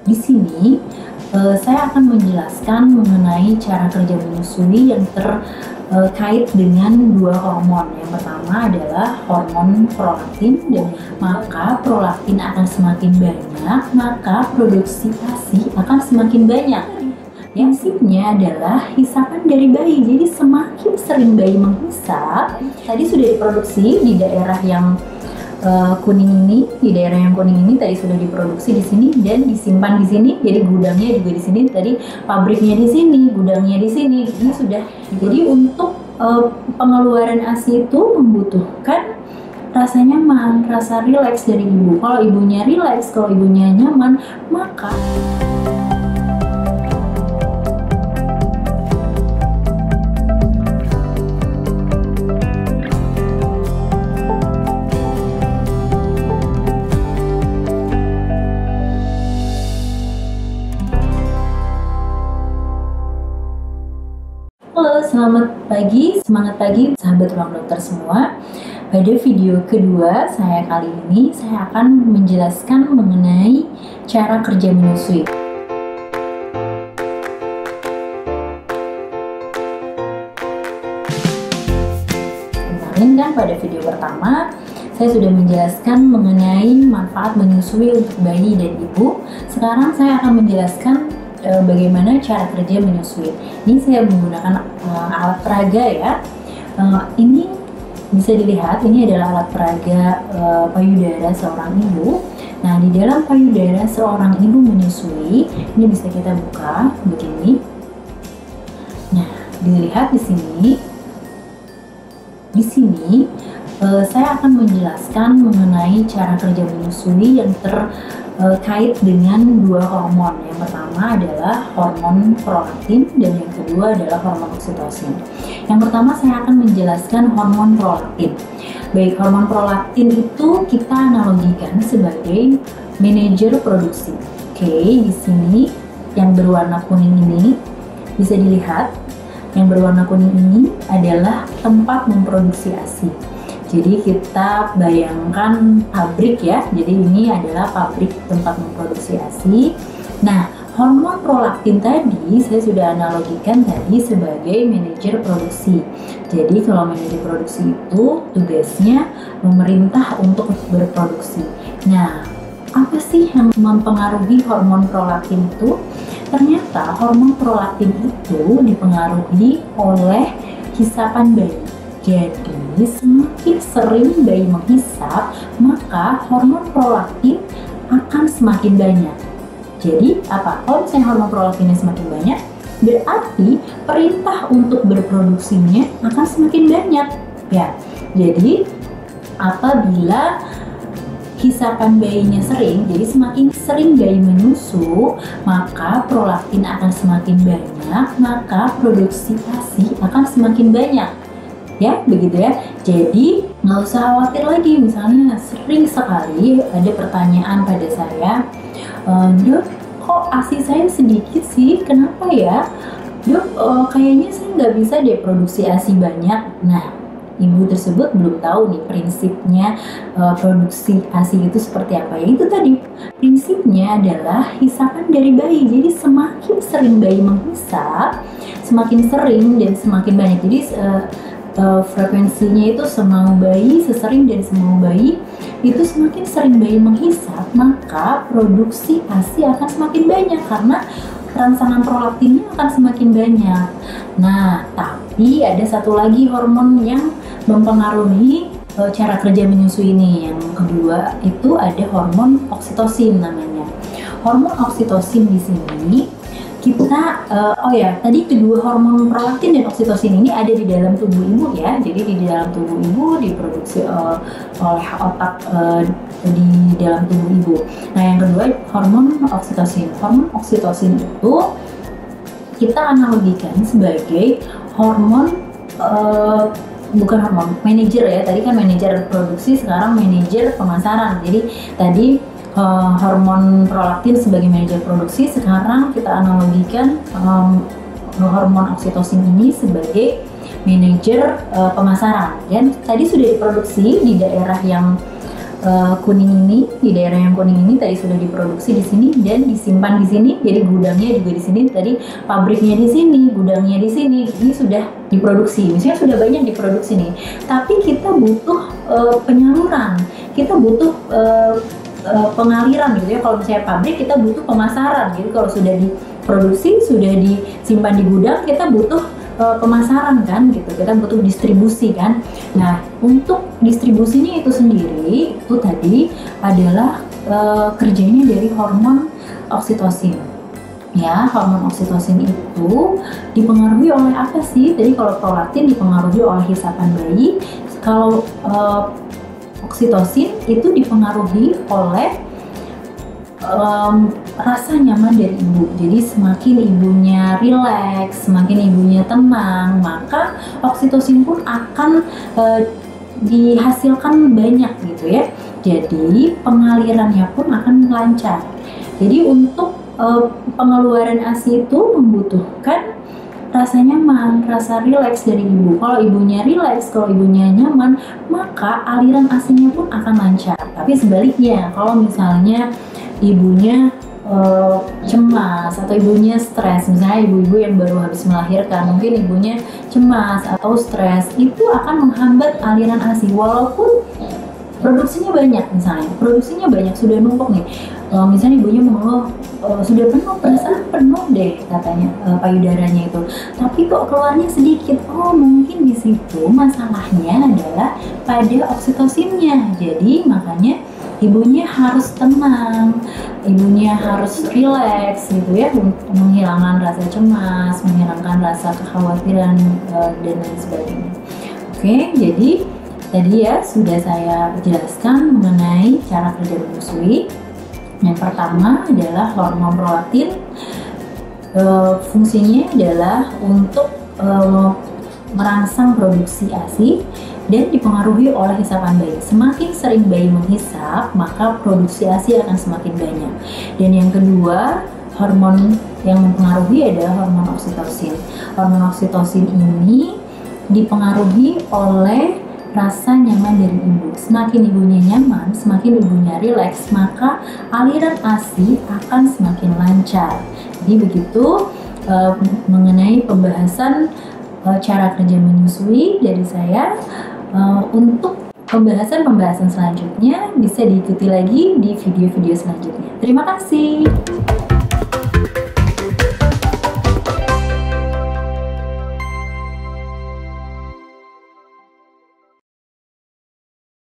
Di sini saya akan menjelaskan mengenai cara kerja menyusui yang terkait dengan dua hormon. Yang pertama adalah hormon prolaktin, dan maka prolaktin akan semakin banyak, maka produksi ASI akan semakin banyak. Yang sipnya adalah hisapan dari bayi. Jadi semakin sering bayi menghisap, tadi sudah diproduksi di daerah yang kuning ini, tadi sudah diproduksi di sini dan disimpan di sini. Jadi gudangnya juga di sini, tadi pabriknya di sini, gudangnya di sini. Ini sudah. Jadi untuk pengeluaran ASI itu membutuhkan rasa nyaman, rasa rileks dari ibu. Kalau ibunya rileks, kalau ibunya nyaman, maka halo, selamat pagi, semangat pagi sahabat ruang dokter semua. Pada video kedua saya kali ini, saya akan menjelaskan mengenai cara kerja menyusui. Kemarin kan pada video pertama, saya sudah menjelaskan mengenai manfaat menyusui untuk bayi dan ibu. Sekarang saya akan menjelaskan bagaimana cara kerja menyusui. Ini saya menggunakan alat peraga ya. Ini bisa dilihat, ini adalah alat peraga payudara seorang ibu. Nah, di dalam payudara seorang ibu menyusui, ini bisa kita buka begini. Nah, dilihat di sini. Di sini saya akan menjelaskan mengenai cara kerja menyusui yang terkait dengan dua hormon. Yang pertama adalah hormon prolaktin dan yang kedua adalah hormon oksitosin. Yang pertama saya akan menjelaskan hormon prolaktin. Baik, hormon prolaktin itu kita analogikan sebagai manajer produksi. Oke, di sini yang berwarna kuning ini bisa dilihat. Yang berwarna kuning ini adalah tempat memproduksi ASI. Jadi kita bayangkan pabrik ya, jadi ini adalah pabrik tempat memproduksi ASI. Nah, hormon prolaktin tadi saya sudah analogikan tadi sebagai manajer produksi. Jadi kalau manajer produksi itu tugasnya memerintah untuk berproduksi. Nah, apa sih yang mempengaruhi hormon prolaktin itu? Ternyata hormon prolaktin itu dipengaruhi oleh hisapan bayi. Jadi semakin sering bayi menghisap, maka hormon prolaktin akan semakin banyak. Jadi apa? Kalau misalnya hormon prolaktinnya semakin banyak, berarti perintah untuk berproduksinya akan semakin banyak. Ya, jadi apabila hisapan bayinya sering, jadi semakin sering bayi menyusu, maka prolaktin akan semakin banyak, maka produksi ASI akan semakin banyak. Ya, begitu ya. Jadi nggak usah khawatir lagi. Misalnya sering sekali ada pertanyaan pada saya, Dok, kok ASI saya sedikit sih? Kenapa ya? Dok, kayaknya saya nggak bisa deh produksi ASI banyak. Nah, ibu tersebut belum tahu nih prinsipnya produksi ASI itu seperti apa. Ya itu tadi, prinsipnya adalah hisapan dari bayi. Jadi semakin sering bayi menghisap, semakin sering dan semakin banyak. Jadi frekuensinya itu semau bayi, sesering dan semau bayi itu semakin sering bayi menghisap, maka produksi ASI akan semakin banyak karena rangsangan prolaktinnya akan semakin banyak. Nah, tapi ada satu lagi hormon yang mempengaruhi cara kerja menyusui ini. Yang kedua itu ada hormon oksitosin namanya. Hormon oksitosin di sini kita, tadi kedua hormon prolaktin dan oksitosin ini ada di dalam tubuh ibu ya. Jadi di dalam tubuh ibu diproduksi oleh otak di dalam tubuh ibu. Nah, yang kedua hormon oksitosin. Hormon oksitosin itu kita analogikan sebagai hormon bukan hormon, manajer ya. Tadi kan manajer produksi, sekarang manajer pemasaran. Jadi tadi hormon prolaktin sebagai manajer produksi, sekarang kita analogikan hormon oksitosin ini sebagai manajer pemasaran. Dan tadi sudah diproduksi di daerah yang kuning ini, di daerah yang kuning ini tadi sudah diproduksi di sini dan disimpan di sini. Jadi gudangnya juga di sini, tadi pabriknya di sini, gudangnya di sini. Ini sudah diproduksi, misalnya sudah banyak diproduksi nih. Tapi kita butuh penyaluran, kita butuh pengaliran gitu ya. Kalau misalnya pabrik, kita butuh pemasaran. Jadi kalau sudah diproduksi, sudah disimpan di gudang, kita butuh pemasaran kan gitu, kita butuh distribusi kan. Nah, untuk distribusinya itu sendiri itu tadi adalah kerjanya dari hormon oksitosin. Ya, hormon oksitosin itu dipengaruhi oleh apa sih? Jadi kalau prolaktin dipengaruhi oleh hisapan bayi, kalau oksitosin itu dipengaruhi oleh rasa nyaman dari ibu. Jadi semakin ibunya rileks, semakin ibunya tenang, maka oksitosin pun akan dihasilkan banyak gitu ya. Jadi pengalirannya pun akan lancar. Jadi untuk pengeluaran ASI itu membutuhkan rasa nyaman, rasa rileks dari ibu. Kalau ibunya rileks, kalau ibunya nyaman, maka aliran ASINya pun akan lancar. Tapi sebaliknya, kalau misalnya ibunya cemas atau ibunya stres, misalnya ibu-ibu yang baru habis melahirkan, mungkin ibunya cemas atau stres, itu akan menghambat aliran ASI walaupun produksinya banyak. Misalnya produksinya banyak, sudah numpuk nih, misalnya ibunya mengeluh sudah penuh, perasaan penuh deh katanya payudaranya itu, tapi kok keluarnya sedikit. Oh, mungkin di situ masalahnya adalah pada oksitosinnya. Jadi makanya ibunya harus tenang, ibunya harus rileks gitu ya, untuk menghilangkan rasa cemas, menghilangkan rasa kekhawatiran dan lain sebagainya. Oke, jadi tadi ya sudah saya jelaskan mengenai cara kerja menyusui. Yang pertama adalah hormon prolaktin, fungsinya adalah untuk merangsang produksi ASI dan dipengaruhi oleh hisapan bayi. Semakin sering bayi menghisap, maka produksi ASI akan semakin banyak. Dan yang kedua, hormon yang mempengaruhi adalah hormon oksitosin. Hormon oksitosin ini dipengaruhi oleh rasa nyaman dari ibu. Semakin ibunya nyaman, semakin ibunya rileks, maka aliran ASI akan semakin lancar. Jadi begitu mengenai pembahasan cara kerja menyusui dari saya. Untuk pembahasan selanjutnya bisa diikuti lagi di video-video selanjutnya. Terima kasih.